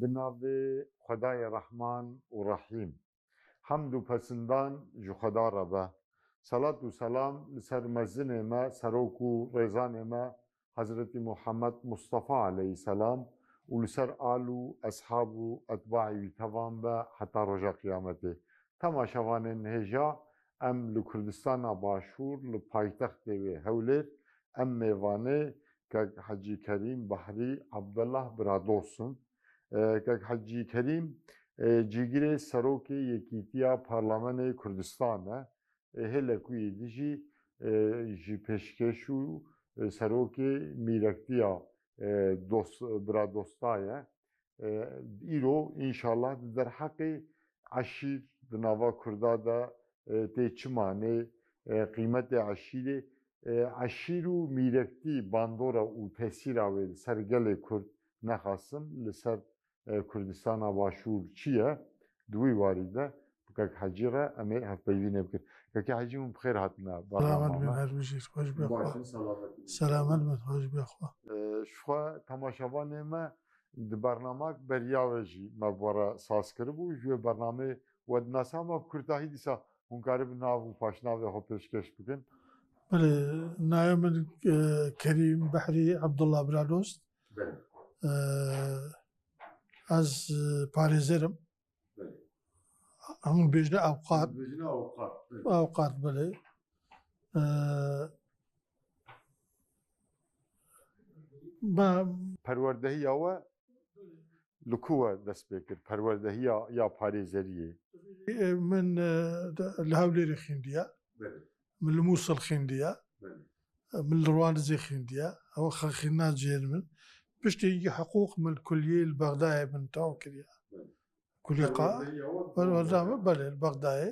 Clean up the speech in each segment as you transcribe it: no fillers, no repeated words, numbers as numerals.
بنابه خدای رحمان و رحیم حمد و پسندان جو خدا ربه صلاة و سلام لسر مزن ما سروک و ریزان ما حضرت محمد مصطفى علیه السلام و لسر آل و اصحاب و اتباع توان به حتی رجا قیامته تماشاوان نهجا ام لکردستان باشور لپایتخت و هولر ام میوانه که حجی کریم بحری عبدالله برادوسن که حجی کریم جیگر سروک یکیتیا پارلمان کردستان هلکوی دیجی جی پیشکشو سروک میرکتیا برادوستایه ایرو انشالله در حق عشیر دنوا کردادا تیچمانه قیمت عشیر و میرکتی باندورا و تاثیر آوید سرگل کرد نخواستم لسر کردستان باشور چیه دوی واریده بکک حجی را امی هفپیوینه بکر که حجی من بخیر هاتنا سلامت من هر بجید خوش بخواه سلامت من خوش بخواه شخوا تماشاوان ما د برنامه بریاوجی مبارا ساز کربو جو برنامه ود ناسا ما کرتاهی دیسا هنکاری بناو و پاشناو خو پیشکش بکن بله نایم من کریم بحری عبدالله برادوست از پارێزەرم هەموو بێژنە ئەوقات بڵێ پەروەردەهیەوە لکووە دەست پێ کرد پەروەردەهی یا پارێزەریە من لە هەولێرە خوێندیە من لە مووسڵ خوێندیە من لە ڕوانزێ خوێندیە ئەوە خەڵخینا جێر من پشتێکی حقوق من کولیە بەغدایە من تاو کردە کولی بەێ بەغدایە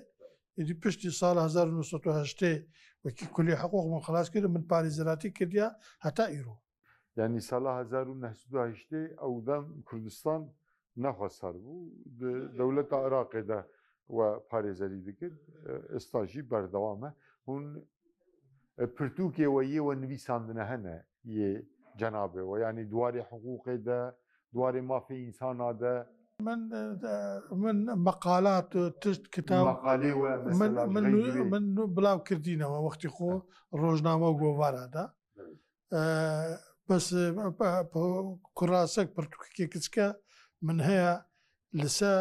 ئیدی پشتی ساڵ 1970 وەکی کولی حقوق من خلاص کرد من پارێزەراتی کردیا هەتا ئیرۆ یعنی ساڵە 1970 ئەودەم کوردستان نەخواستار بوو دەولەتە عێراقێدا و پارێزەری دەکرد ئێستاژی بەردەوامە هون پرتوکێوە یێوە نویساندنە هەنە یێ جەنابێەوە ینی دواری حقوقێدا دواری مافی ئینسانادا من مقالات تشت كتاب من بلاو كردينەوە وەختی خۆ ڕۆژنامە و گۆڤارەدا بەس کوڕاسەک پرتوکێ کچکە من هەیە لەسە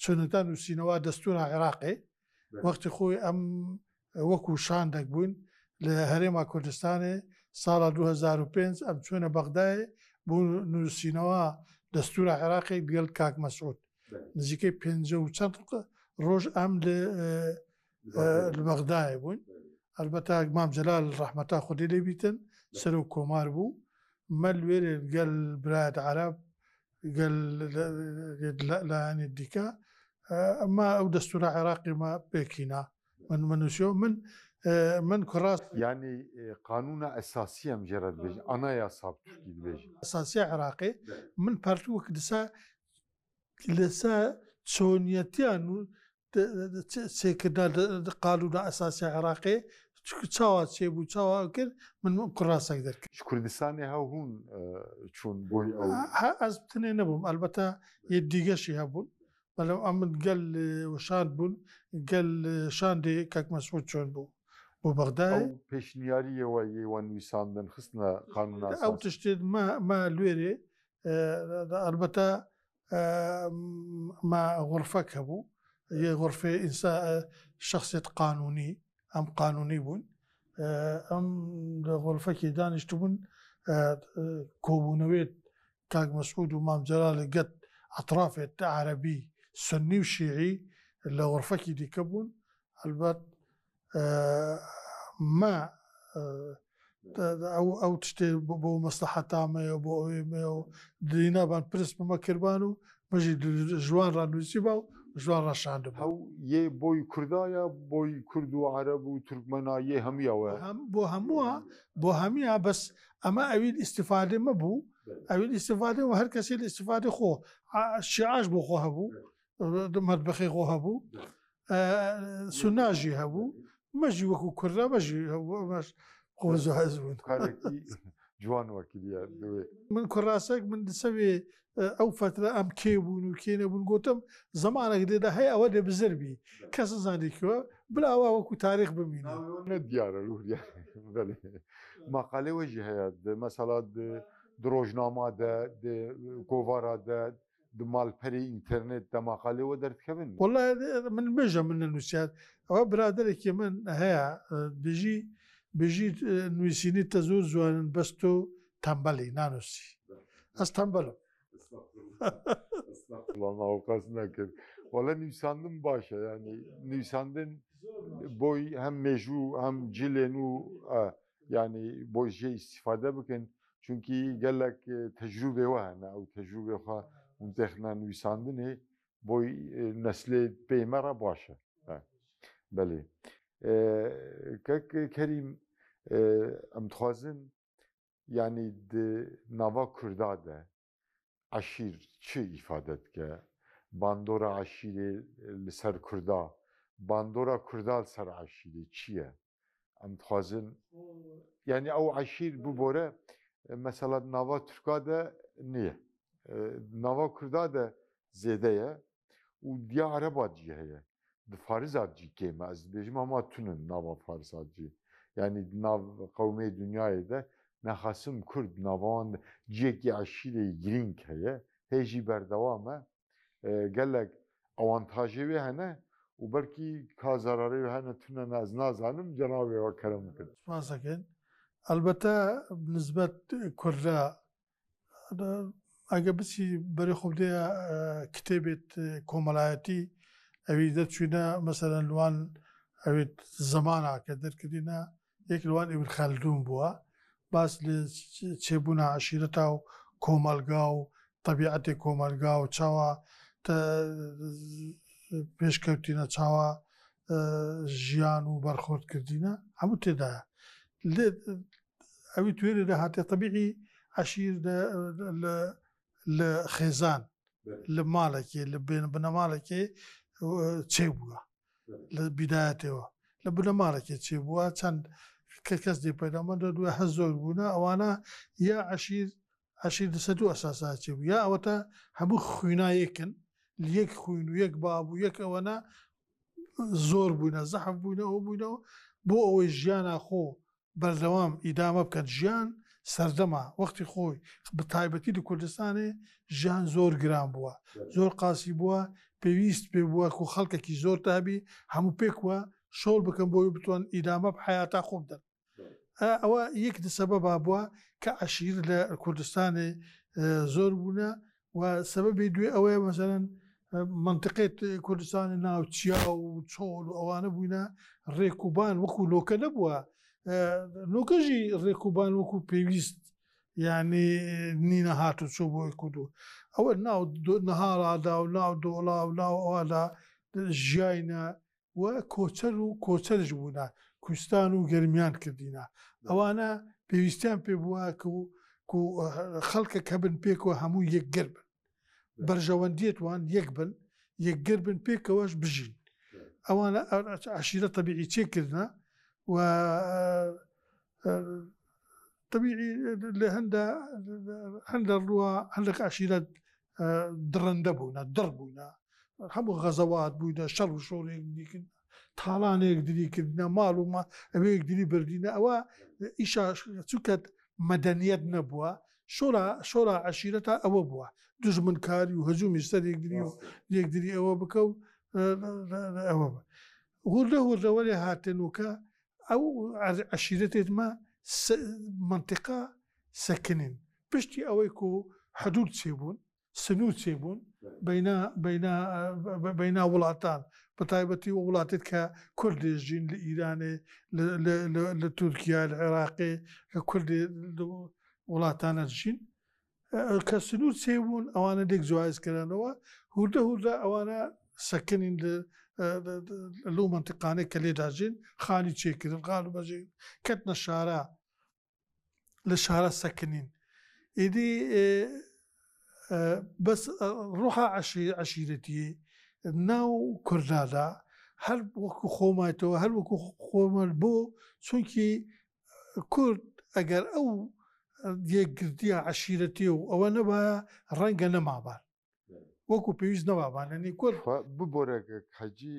چۆنەتا نووسینەوە دەستورە عێراقی وەختی خۆی ئەم وەکو شاندێک بووین لە هەرێما کوردستانی ساڵە 2005 ئەم چۆنە بەغدایە بۆ نووسینەوە دەستورە عێراقی گەل کاک مەسعود نزیکەی 50 و چەند ڕۆژ ئەم لە بەغدایە بووین ئەلبەتە مام جەلال ڕەحمەتا خودی لێ بیتن سەر و کۆمار بوو مە لێرێ گەل برایەت عەرەب گەل لایەنی دیکە ئەمما ئەو دەستورە عێراقی مە پێکینا من نووسیەوە من كراس يعني قانون اساسي مجرد بيجي انا يا صاب تركي بيجي اساسي عراقي من بارتوك لسا تشونيتيان سيكدا قانون اساسي عراقي تشاوا سيبو تشاوا كر من كراس اقدر كردستاني هون شون بوي او از تنين بوم البته يديغشي هبون بل امن قال وشان بون قال شان دي كاك مسعود شون بو وبغداد او بيشنياريه وي نويساندن خصنا قانون اساسي او تشتد ما لويري البته ما غرفك هبو هي غرفه انسان شخصيه قانوني ام قانوني بون ام غرفك دانشتبون كوبونويت كاك مسعود ومام جلال قد اطراف عربي سني وشيعي اللي غرفك دي كبون البت ما او تشتي بو مصلحه تامه بو دينا بان بريس بما كربانو مجي جوان رانو سيباو جوان راشاند هو يه بوي كردايا بوي كردو عرب وتركمنا يه هميا هم بو هميا بس اما اويل استفاده ما بو اويل استفاده وهر كسي الاستفاده خو الشعاش بو خو هبو مطبخي خو هبو سناجي هبو مجي وكو كرة مجي هو مش خوزو حزبون جوان وەکیلیە دوێ من کوڕاستێک من دەسەوێ ئەو فترە ئەم کێ بوون و کێ نەبوون گوتم زمانێک دێدا هەیە ئەوە دێ بزربی کەس زانێکەوە بلاوە وەکو تاریخ ببینە دیارە لووریا مقالێ وەژی هەیە مەسەلا درۆژنامە کۆڤارە di malperê înternêt de maqalê we derdikevin والله من بێژە من نووسات ئەوە برادێکی من هەیە بژی نووسینی تە زۆر جوانن بەست و تەمبەلی نانووسی ئەس تەمبەلم qas nekir wala nivîsandin baş e yani nivîsandin boy hem mejû hem cilên û yani boy jê îstîfade bikin çünkü gelek tecrübe we hene ew tecrübe xwe hûn texne nivîsandinê boy neslê pê me re baş e belê kek Kerîm em dixwazin yani di nava Kurda de eşîr çi îfade dike bandora eşîrê li ser Kurda bandora Kurda li ser eşîrê çi ye em dixwazin yani ew eşîr bibore mesela nava Türka de niye nava Kurda de zêde ye û diya Araba cî heye di Farisa cî kêm ez dibêjim ama tunin nava Farisa cî yani nav qewmê dünyayê de nexasim Kurd navan ciyekî eşîrê girîng heye hê jî berdewam e gelek awantajê wê hene û belkî ka zararê wê hene tune ez nazanim cenabê we kerem bikin سپاسەکەن ئەلبەتە نسبەت کووردا ئەگە بچی بەری خۆبدەیە کتێبێت کۆمەلایەتی ئەوی دەچوینە مەسەرەن لوان ئەوێت زەمانە کە دەرکردینە یەک لوان ئیبن خەلدوون بووە باس لە چێبوونە عەشیرەتا و کۆمەلگا و طەبیعەتی کۆمەلگا و چاوە پێشکەوتینە چاوە ژیان و بەرخۆردکردینە هەموو تێدایە ئەوی توێنێدا هاتێ طەبیعی عەشیر لە خێزان لە ماڵێکێ لە بنەماڵێکێ چێ بووە لە بیدایەتەوە لە بنەماڵێکێ چێ بووە چەند کەس دێ پەیدامەدە دوێ هەز زۆر بوونە ئەوانە یا عەشیر لەسەر دوو ئەساسا چێ بوو یا ئەوەتە هەموو خوێنایەکن یەک خوێن و یەک باب و یەک ئەوەنە زۆر بووینە زەحف بووینەوە بووینەوە بۆ ئەوەی ژیانە خۆ بەردەوام ئیدامە بکەن ژیان سەردەما وەختی خۆی بە تایبەتی لە کوردستانê ژیان زۆر گران بووە زۆر قاسی بووە پێویست پێ بووە و خەڵکێکی زۆر تابی هەموو پێکوە شۆڵ بکەم بۆی بتوان ئیدامە حیاتا خۆ بدەن ئەوە یەک سەبەبا بووە کە عەشیر لە کوردستانê زۆر بوونە و سەبەبی دوێ ئەوەیە مەسەرەن منطقێت کوردستانی ناو چیا و چۆل و ئەوانە بووینە ڕێکوبان وەکو لۆکە نەبووە لۆکەژی ڕێکوبان وەکو پێویست یعنی نینە هات و چۆ بۆی کردو ئەوە ناو نەهاڵادا و ناو دۆڵا و ناو ئەووادا ژیاینە و کۆچەر و کۆچەرش بوونە کوردستان و گەرمیان کردینە ئەوانە پێویستیان پێ بووە خەڵکە کە بن پێکەوە هەموو یەکگەر بن بەرژەوەندیەتوان یەک بن یەکگەر بن پێکەوەش بژین ئەوانە عەشیرە طەبیعی چێکردنە و طبیعی لە هەندە ڕووە هەندێک عەشیرەت درەندە بوونە دڕ بوونە هەموو غەزەوات بووینە شەڕ و شۆڕێک دیکن تاڵانێک دیریکردنە ماڵ و ئەوەیەک دیری بردینە ئەوە ئیشا چووکەت مەدەنیەت نەبووە شۆڕە عەشیرەتە ئەوە بووە دوژمنکاری و هەجومی سەر یەکدری و یەکدری ئەوە بکە و ئەوە هوردە هوردەوە لێ هاتێنوکە ئەو عەشیرەتێتمە منطقە سەکنین پشتی ئەوەی و حدود چێبوون سنوور چێبوون بەینا وڵاتان بە تایبەتی و وڵاتێت کە کوردێژین لە ئیرانێ لە تورکیا لە عێراقێ کە کوردێ وڵاتانە دژین کە سنوور چێبوون ئەوانە دێک جوایزکردنەوە هوردە هوردە ئەوانە سەکنین لەو منطقانەی کە لێداژین خانی چێکردن خان و بەژین کەتنە شارە لە شارە سەکنین ئیدی بەس ڕوحە عەشیرەتی ناو کوردادا هەر وەکو خۆمایەتەوە هەر وەکو خۆمەل بۆ چونکی کورد ئەگەر ئەو یەکگرتیە عشیرەتی و ئەوە نەبە ڕەنگە نەمابان وەکو پێویست نەبابانەنی کورد ببۆرە حەجی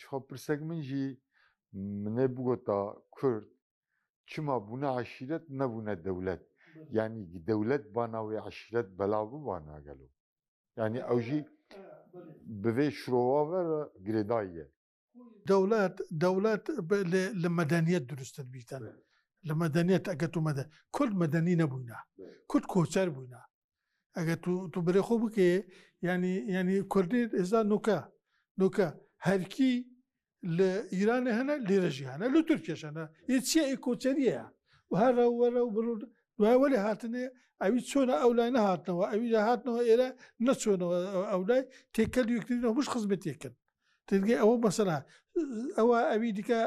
شخوا پرسەک من jî منê bigota Kurd çima bûne eşîret nebûne dewlet yanî dewlet bana wê eşîret belav bibana gelo yanî ew jî bi vê şirova ve re girêdayî ye دەوڵەت لە مەدەنیەت دروستت بیتن لە مەدەنیەت ئەگە تو مەدە کورد مەدەنی نەبووینە کورد کۆچەر بووینە ئەگە تو برێخۆ بکێ ینی کوردی ئێستا نوکە هەرکی لە ئیرانە هەنە لێرەژی هەنە لە تورکێشەنە چیە ئەی کۆچەریە هەرە وەرە و دوایوەێ هاتنێ ئەوی چۆنە ئەو لای نەهاتنەوە ئەوی هاتنەوە ئێرە نەچۆنەوە ئەو لای تێکەل یەکترینەوە بش خزمەت تێکرد تێگەی ئەوە مەسەلا ئەوە ئەوی دیکە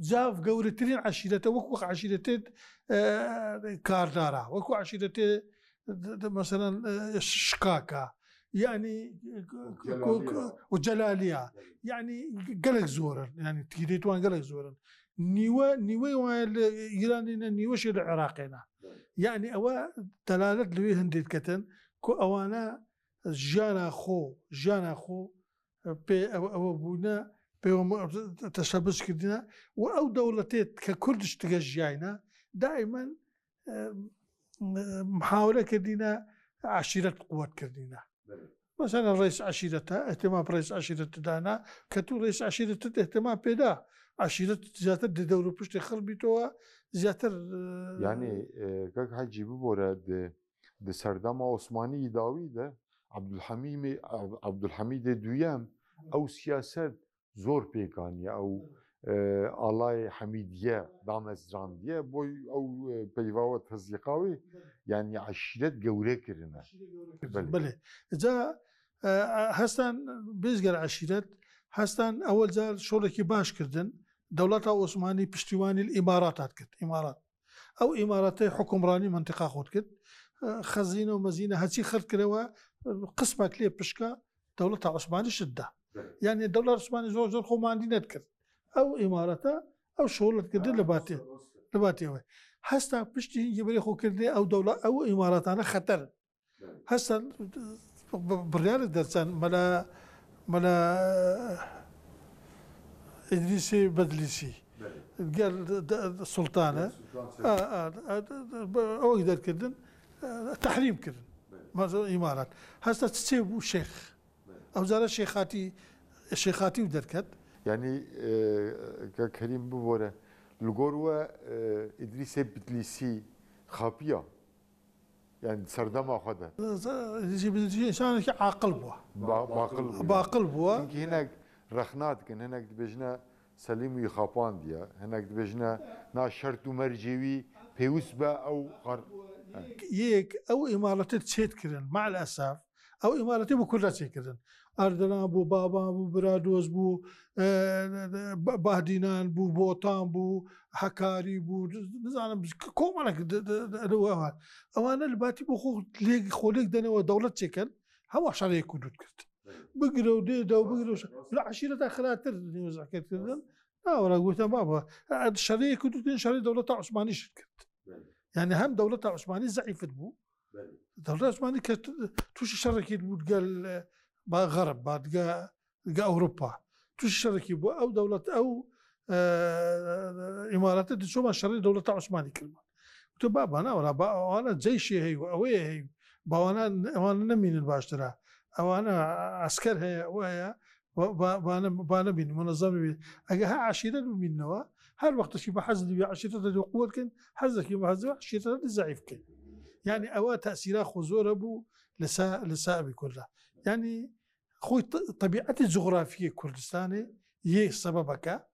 جاف گەورەترین عشیرەتە وەکو عشیرەتێت کاردارە وەکو عشیرەتێ مەسەرەن شکاکە یعنی جەلالیە یعنی گەلێک زۆرن ینی تیرێتوان گەلێک زۆرن نیوەی وایە لە ئیرانینە نیوەشی لە عێراقێنە یعنی ئەوە دەلالەت لەوێ هەندێک کەتن کۆ ئەوانە ژیانە خۆ پێ ئەوە بوونە تەشەبسکردنە و ئەو دەوڵەتێت کە کوردش تگە ژیانە دائیمەن محاولە کردینە عشیرەت قووەتکردینە مثلا ڕئیس عشیرەتە احتمام ڕئیس عشیرەتدانا کە تو ڕئیس عشیرەتت احتمام پێدا عشیرەت زیاتر دەور و پشتی خڕبیتەوە زیاتر یعنی گەک حەجی ببۆرە di serdema Osmanî dawî de Abdulhamîdê duyem ew siyaset zor pêkaniye ew alayê Hemîdiye damezrandiye boy ew peyva we tezîqa wê yanî eşîret gewre kirine belê ca hestan bêzger eşîret hestan ewel car şolekî baş kirdin dewleta Osmanî piştîwanî îmarat hat kir îmarat ew îmaratê hukmranî mentiqa xwe kir خەزینە و مەزینە هەچی خرد کرەوە قسمێک لێ پشکە دەوڵەتە عوسمانی شتدا یعنی دەوڵەت عوسمانی زۆر خۆماندی نەتکرد ئەو ئیمارەتە ئەو شۆڵەتکردن لە باتیەوەی هەستا پشتی هینگی بەرێ خۆکردێ ئەو دەوڵەت ئەو ئیمارەتانە خەتەرن هەستا بڕیارت دەرچەند مەلا ئیدریسی بەدلیسی گەل سوڵتانە ئەوەی دەرکردن تحریم کردن ئیمارات هەستا چێ بوو شێخ ئەو زارە شێخاتی و دەرکەت یعنی کەریم ببۆرە li gor we îdrîsê Bitlisî xapiya yani serdema xwe de şanekî aqil bû baqil bû hinek rexna dikin hinek dibêjine Selîm wî xapandiye hinek dibêjine na şert û mercêwî pêwîst be ew یەک ئەو ئیمارەتت چێتکردن مع ئەساف ئەو ئیمارەتی بۆ کوردە چێکردن ئەردەنا بوو بابان بوو برادۆز بوو بادینان بوو بۆتان بوو هەکاری بوو نزانم کۆمەڵێک ئەوانە لە باتی بۆ خۆلێک دەنەوە دەوڵەت چێکن هەموو شارەیە کوردوت کرد بگرە و دێدا و بگرە لە عشیرەتا خراپتر نێوەزەکردکردن ناوەڕە گوتە بابە شارەیە کوردوتکردن شاری دەوڵەتە عوسمانی شت کرد يعني هم دولة عثمانية ضعيفة بو دولة عثمانية كانت توش شركة بو قال غرب بعد قا أوروبا توش شركة بو أو دولة أو إمارات شو ما شركة دولة عثمانية كلمة تباب أنا ولا أنا جيشي هي وأوي هي بانا نمين الباشترا أو أنا عسكر هي وهي بانا بين منظمة بين أجا عشيرة من نوا هر وقت شي بحزن بعشيرة القوة كن حزك بحزن عشيرة الضعيف كن يعني أوا تأثيرات خزور أبو لساء بكله يعني خوي طبيعة الجغرافية كردستاني هي سببك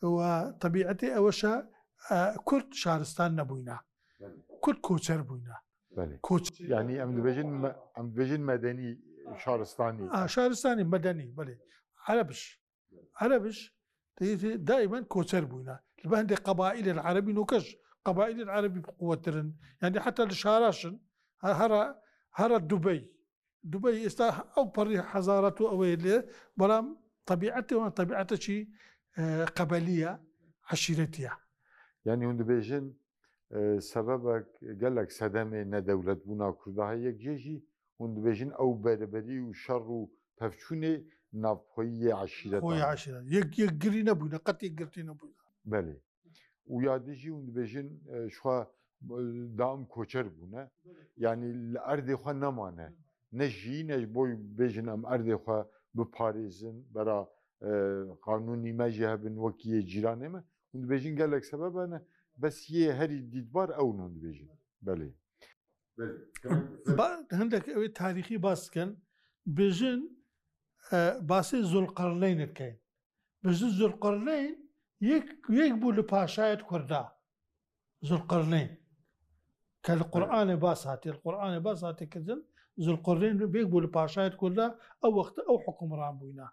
وطبيعتي أوشا كرد شهرستان نبوينا كرد كوتشر بوينا يعني أم بيجن مدني شهرستاني شهرستاني مدني بلي عربش دائما كوتر بوينا البهند قبائل العربي نوكش قبائل العربي بقوترن يعني حتى الشاراشن هرا دبي استا او بري حضارته او برام طبيعته شيء قبليه عشيرتيه يعني هند بيجن سببك قال لك سدمه ندولت بونا كردها يك جيجي هند بيجين او بربري وشر وبفشوني نافوي خوي عشيرتان عشرة يقري نبونا قد يقري نبونا بله ويادجي هند بيجين شو دام كوچر بونا يعني الارض خو نمانه نجي نج بوي بيجين ام ارض خو بباريزن برا قانوني ما جهبن وكي جيرانه ما هند بيجين قال لك سبب انا بس يه هري ديدبار او هند بيجين بله عندك تاريخي باسكن بيجن باسي ذو القرنين الكين بيجن ذو القرنين يكبو لباشايت كردا ذو القرنين كالقرآن باساتي القرآن باساتي كذن ذو القرنين بيكبو لباشايت كردا او وقت او حكم رامبوينا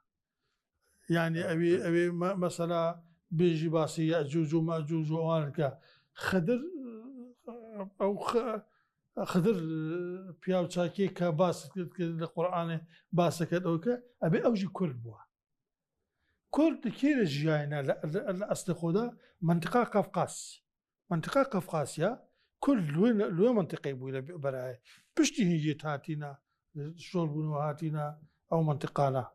يعني ابي مثلا بيجي باسي ياجوج وماجوج وانك خدر او خدر پیاو چاکی که باس القرآن باس کرد او که ابي اوجي كرد بوا كرد كير جيانا الاصل خدا منطقه قفقاسيا كل لوين منطقه بولا براي بشتي هي تاتينا شرب هاتينا او منطقه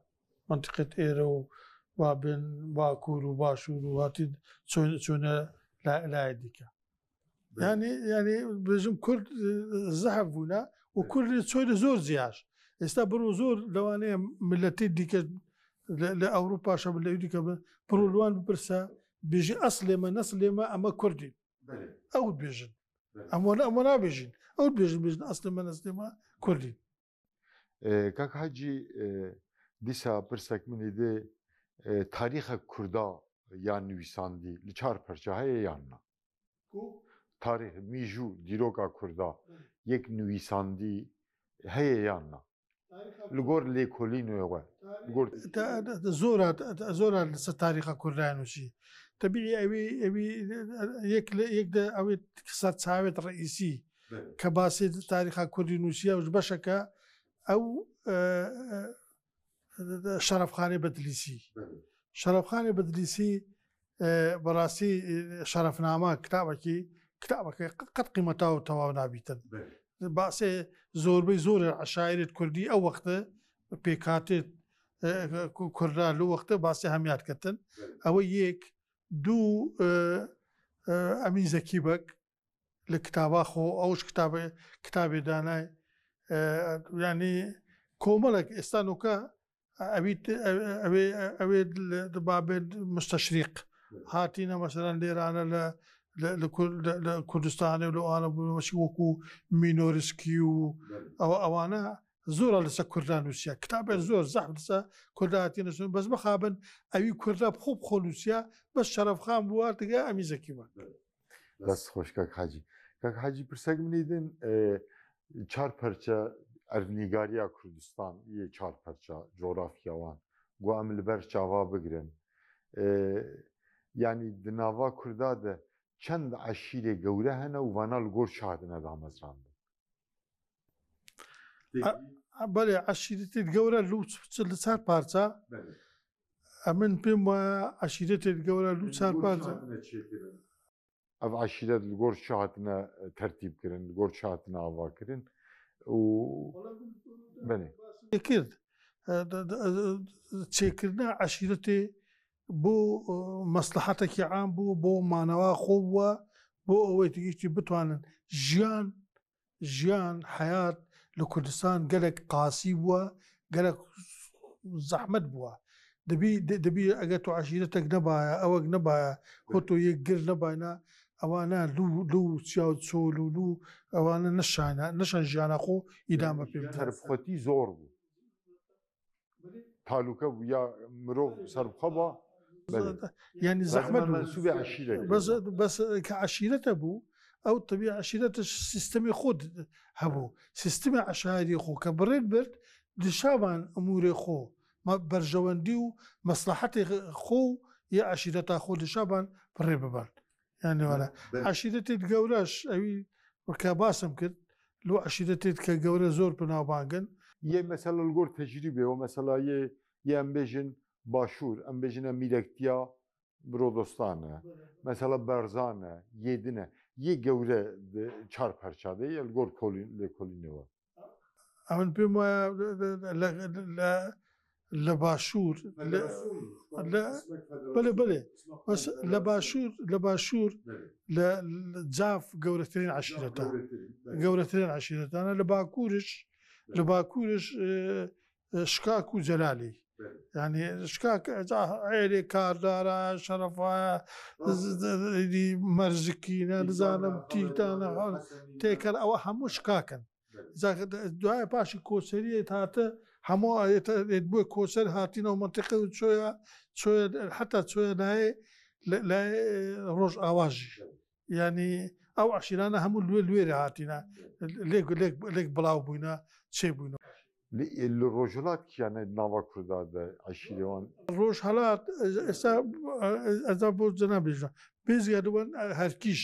منطقه ايرو وابن باكور وباشور وهاتي تسونا لا يديك يعني بجم كل زحف هنا وكل تسوي زور زياش استبرو زور لواني ملتي ديك لاوروبا شبه ليديك برو لوان برسا بيجي اصلي ما اما كردي او بيجن اما بيجن او بيجن اصلي ما كردي كاك حاجي ديسا برسك من دي تاريخ كردا يعني ويساندي لچار پرچه هي ياننا تاريخ ميجو ديروكا كردا يك نويساندي هي ياننا لغور لي كولينو يوا لغور زورا تاريخ كردان وشي طبيعي ابي يك ده ابي كسر ثابت رئيسي كباسي تاريخ كردينوسيا وبشكا او شرف خاني بدليسي براسي شرفنامه كتابك قد قيمته توانا بيتن باسي زور العشائر الكردي او وقت بيكاتي كردا لو وقت باسي هميات كتن او يك دو امين زكي بك الكتابه خو اوش كتابي داناي يعني كوملك استانوكا ابي باب مستشرق هاتينا مثلا ليرانا لكردستان ولو انا ماشي وكو مينورسكي او انا زور لسا كردان روسيا كتاب زور زحف لسا كرداتين بس بخابن ابي كردا بخوب خلوسيا بس شرف خان بوارتقا امي زكي بس خوش كاك حاجي برسك منيدن چار پرچه ارنیگاریا کردستان یه چار پرچه جغرافیا وان گو عمل بر چاوا بگرن يعني دناوا كردا ده چند عشيره گوره هنه و وانا لگور شاهدنه دا مزران ده بله عشيرتي الجورة اللي صار بارتا من بما عشيرتي الجورة اللي صار بارتا اف عشيره لگور شاهدنه ترتيب کرن لگور شاهدنه آوا کرن و بله اكيد تشكرنا عشيرتي بو مصلحتك عام بو مانوا خوه بو اويتيجي بتوان جيان حياة لكردستان قالك قاسي بوا قالك زحمت بوا دبي اجتو عشيرتك نبايا او نبايا هوتو يقر نباينا اوانا لو سياو تسولو لو اوانا نشان جانا خو ادامه بيم سربخوتي زور بو تعلقه ويا مرو سربخبا يعني زحمت منسوب عشيرة بس كعشيرة ابو او طبيعة عشيرة سيستمي خود هبو سيستمي عشائري خو كبرد برد دشابان اموري خو ما برجوانديو مصلحتي خو يا عشيرة خو دشابان برد برد يعني ولا عشيرتي تقولاش أبي وكباسم كد لو عشيرتي كقولا زور بناو بانجن يه مثلا الجور تجربة ومثلا يه أمبيجن باشور أمبيجن ميلكتيا برودستانه مثلا برزانه يدنه یه گەورە چار پەرچادەی ئەلگۆر لێ کۆلینەوە ئەمن پێم وایە لە باشوور بڵێ لە باشوور لە جاف گەورەترین عشیرەتانە لە باکوورش شکاک و جەلالی يعني شكاك عيلي كاردارا شرفايا مرزكينا نزانم تيتانا تيكر او همو شكاكن دعاء باشي كوسرية هاتا همو يدبو كوسر هاتينا ومنطقة شوية حتى شوية لا روج اواجي يعني او عشيرانا همو الويري هاتينا ليك بلاو بوينا شي بوينا ڕۆژهڵات کیانە ناوا کوردادا عشیرەوان ڕۆژهەڵات ئەستا بۆ جەنابێژە بێزیادوان هەرکیش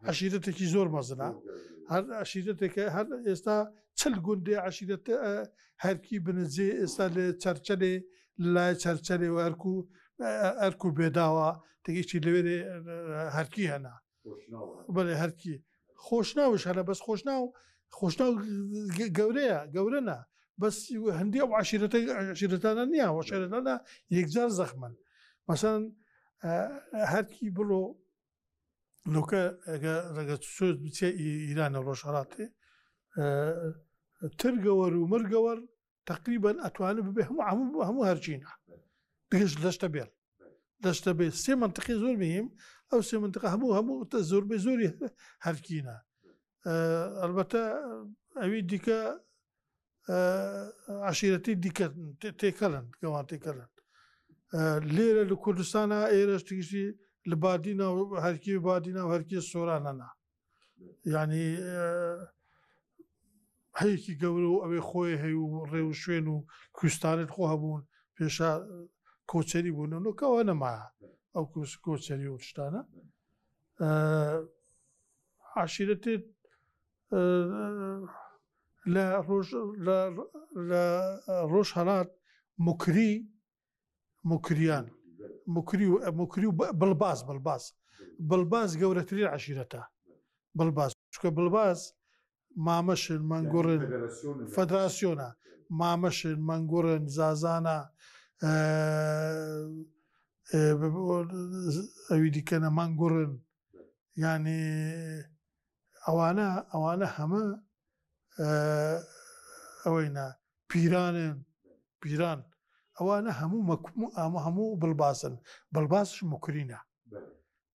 عشیرەتێکی زۆر مەزنە هەر عشیرەتێکە هەر ئێستا چل گوندێ عشیرەتە هەرکی بنزێ ئێستا لە چەرچەلێ لای چەرچەلێ و ئەرک و بێداوە تێکێکی لەوێرێ هەرکی هەنا بەڵێ هەرکی خۆشناوش هەنە بەس خۆشناو گەورەیە بس هندي او عشيرتانا نيا وعشيرتانا يكزار زخما مثلا هركي بلو لو كا سوز بتي ايران روشاراتي ترقور ومرقور تقريبا اتوانب بهم هم هرجينا دقش دشتبيل سي منطقي زور بهم او سي منطقه هم تزور بزوري هركينا البته اوي ديكا عشيرتي ديك تيكلن كمان تيكلن ليرة لكردستان إيرش تيجي لبادينا وهركي بادينا وهركي السوراننا يعني هيكي قولوا أبي خوي هي وريوشين وكوستان خوها بون فيشا كوتشري بون إنه كوانا معه أو كوتشري وشتانا عشيرتي لا روش هلات مكريان بلباس قورترين عشيرته بلباس شكو بلباس مامشن منقورن فدراسيونا مامشن منقورن زازانا اويدي كان منقورن يعني اوانا هما اوينا بيران اوانا همو بلباسش مكرينا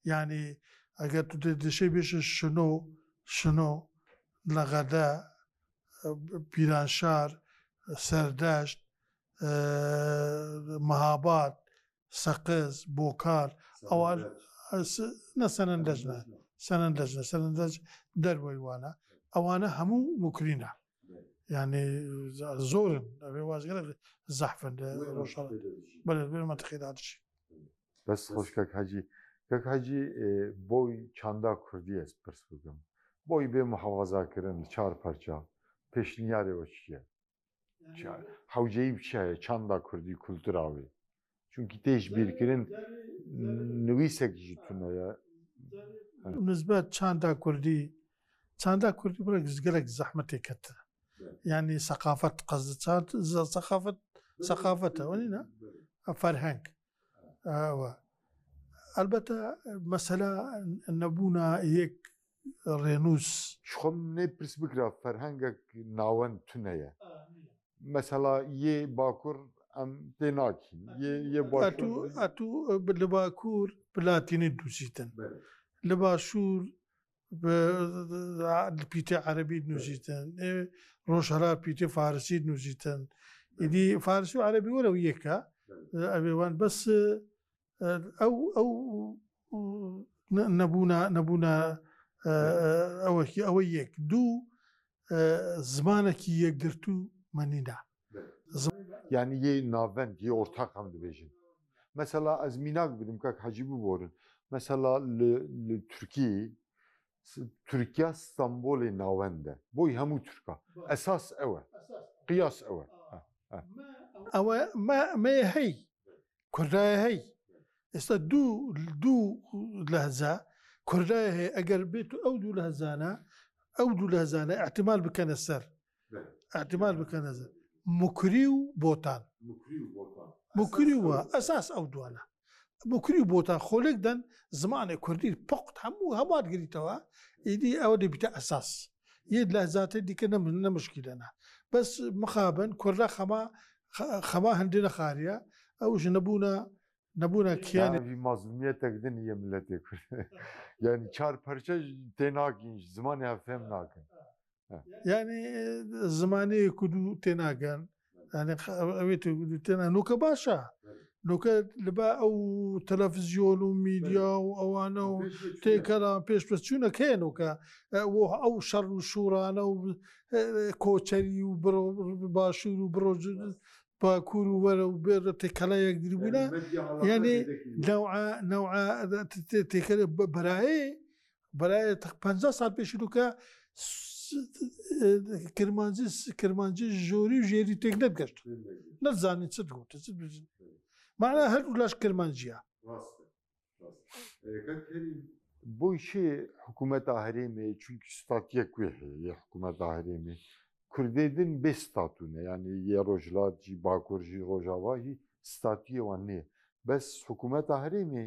يعني اگر تدشي بيش شنو لغدا بيرانشار سرداشت مهابات سقز بوكار اوان سنندج دروي وانا اوانا همو مكرينا يعني زورن ابي واز زحفن روشال بل ما تخيل هذا الشيء بس خوش كاك حاجي بوي چاندا كردي اس برسبوغم بوي به محافظه كرن چار پرچا peşniyarı o şey. Havcayı bir şey çanda kurdi kültüravi. Çünkü değiş birkirin nüvisek jituna ya. بالنسبة çanda kurdi bırak zgelek zahmeti كتر يعني ثقافة قصد ثقافته ونينا فرهنگ البته مثلا نبونا یک رينوس شخم ne perspektif فرهنگك ناون تنيا مثلا يه باكور ام ديناكين يه باكور اتو بالباكور بلاتيني دوسيتن لباشور بيتي عربي نوزيتن روشهلا بيتي فارسي نوزيتن يدي فارسي وعربي ولا ويكا ابيوان بس او نبونا اويك دو زمانك يقدرتو منينا yani ye navend ye ortak hamdi bejin mesela az minak bilim kak hacı bu borun mesela le Türkiye İstanbul'e navende boy hamu Türka esas eve kıyas eve ama ما هي كردايا هي استا دو لهجة كردای هەیە ئەگەر بێت و ئەو دوو لە هەزانە احتیمال بکەنە سەر احتیمال بکەنە سەر مکری و بۆتان مکری وە ئەساس ئەو دوانە مکری و بۆتان خۆلێک دەن زمانی کوردی پقت هەمووات گریتەوە ئیدی ئەوە دەبیتە ئەساس یەک لە هەزاتە دیکە نەمشکیلەنە بەس مخابن کوردا خەما هەندێ نەخاریە ئەوش نەبوونە کیانی مازلومیەتێک دنیە ملەتێک کورد یعنی چار پەرچە تێناگەین زمانی هەفێم ناکەن یعنی زمانەیە کورد و تێناگەن ئەوێت تێنا نوکە باشە نوکە لەبا ئەو تەلەڤیزیۆن و میدیا و ئەوانە و تێکەران پێشپەچوونە کێنەوەکە ئەو شەڕ و شوورانە و کۆچەری و باشوور و بڕۆ باکوور و وەرە و بێرە تێکەلایەک دروبوونە یعنی تێکەرە بەرایە 50 سال پێشی دوکە کرمانجی ژۆری و ژێری تێک نەگەشت نەزانین چ گوتە معنە هەردوو لاش کرمانجیە بۆی شێ حکوومەتا هەرێمێ چونکی ستاتیە کوێ هەیە حکوومەتا هەرێمێ کوردێدن بێ ستاتونە یعنی یە ڕۆژلاتی باکوورژی ڕۆژاواهی ستاتیەوان نێ بەس حکوومەتا هەرێمێ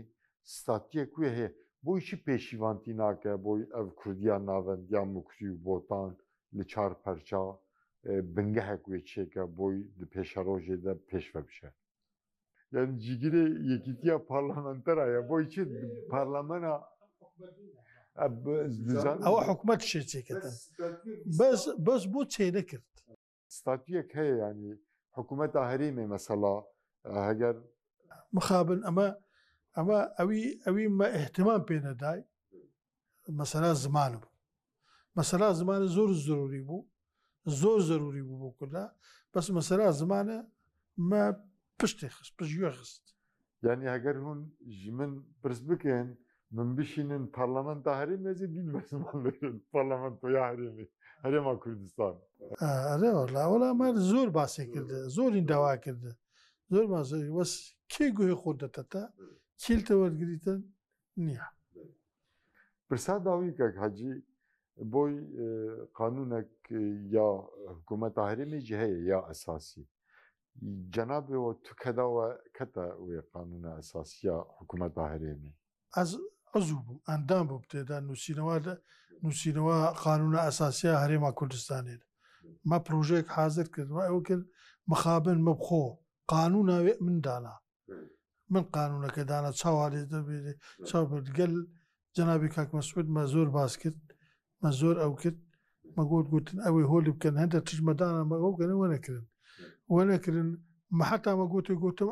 ستاتیە کوێ هەیە بۆی چی پێشیوانتی ناکە بۆی ئەو کوردیان ناوەندیان مکری و بۆتان لە چار پەرچا بنگەهێک وێ چێکە بۆی پێشە ڕۆژێدا پێشوە بشە یعنی جیگرێ یەکیتیە پارلەمەنتەرایە بۆی چ پارلەمەنە ئەوە حکوومەت شێچێکەکەن بەس بۆ چێ نەکرد ستاتیەک هەیە ینی حکوومەتا هەرێمێ مەسەلا هەگەر مخابن ئەمە ئەوی مە احتیمام پێ نەدای مەسەلا زمان بوو مەسەلا زمانە زۆر زۆری بوو بۆ کوردا بەس مەسەلا زمانە مە پشتێ خست پژگوێ خست یعنی هەگەر هون ژ من پرس بکەن من بشینن پارلەمەنتا هەرێمێزی بین بەسمان لێن پارلەمەنتۆیا هەرێمێ هەرێما کوردستان وەڵامە زۆر باسی کردە زۆرین داوا کردە زۆر مازۆری وەس کێ گوێ خۆ دەتەتە کیلتە وەرگریتن نییە پرسا داوی کەک حەجی بۆی قانونێک یا حکوومەتا هەرێمێکی هەیە یا ئەساسی جەنابێەوە تو کەداوە کەتە وێ قانونە ئەساسیە حکوومەتا هەرێمی ئەز عزوو بوو ئەندام بوو تێدا نووسینەوە قانونە ئەساسیە هەرێما کوردستانێت مە پرۆژەیەک حازر کردەوە ئەوە کرد مخابن مە بخۆ قانوناوێ من دانا من قانونەکە دانا چاوارێ دەبێت چاوبگەل جەنابی کاک مەسعود مە زۆر باس کرد مە زۆر ئەو کرد مە گوتن ئەوەی هۆلی بکەن هەندە تژمەدانە مەگەوگەنە وەنەکردن مە حتا مە گوتم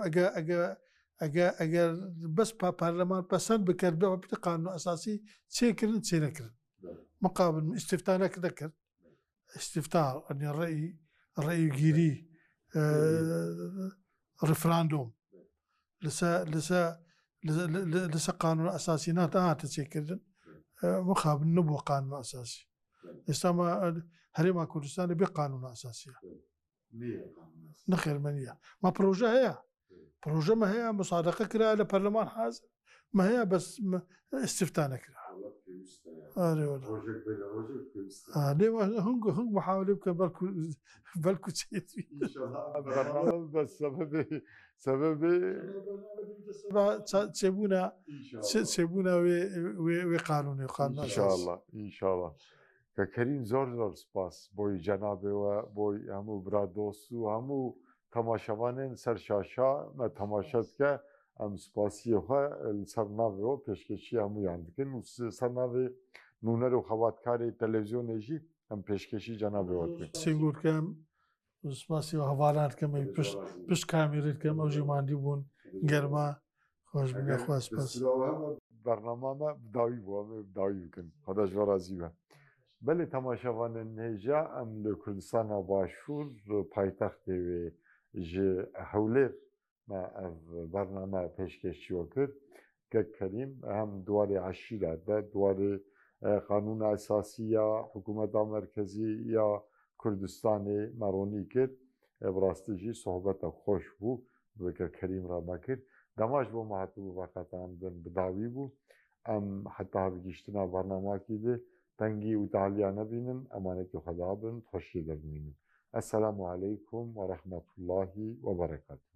ئەگەر بەس پارلەمان پەسەند بکرد بەوە بتە قانون ئەساسی چێکردن چێ نەکردن مقابل استفتانەک دەکرد استفتا ڕێی گیری ڕفراندۆم لەسەر قانون ئەساسی ناتە چێکردن مخابن نبووە قانون ئەساسی ئێستامە هەرێما کوردستانە بێ قانون ئەساسیە نەخێرمە نیە مە پرۆژە هەیە پرۆژەمە هەیە مسادقە کرا لە پەرلەمان حاز مە هەیە بەس استفتا نەکرا هەنگ محاولێ بکە بەڵکو چێتی چێبوونە وێ قانونی قانون ئینشاءڵڵا کە کەریم زۆر سپاس بۆی جەنابێەوە بۆی هەموو برا دۆست و هەموو تەماشەوانên ser şaşa me temaşe dike em spasiyê xwe li ser navê pêşkeşî hemûyan dikin û ser navê nûner û xebatkarê televîzyonê jî em pêşkeşî cenabê we dikin. Sêgûrkem spasî hevalan dikim pişt kamîrê dikim ew jî mandî bûn germa xweş bine xwe spas. Bername me dawî bû em ê dawî bikin xweda ji we razî be. Belê temaşevanên hêja em li Kurdistana Başûr paytextê wê ji hewlêr me ev bername pêşkeşî kir gek kerîm hem duwarê eşîra de duwarê qanûna esasî ya hikûmeta merkezî ya Kurdistanê meronî kir bi rastî jî sohbeta xweş bû veke kerîm re me kir dema ji bo me hatibû veqetan bin bi dawî bû ام حتی بگیشتنا برنامه ده تنگی و تعالیا نبینن امانت خدا بن خوشی در بینن. السلام علیکم و رحمت الله و برکاته.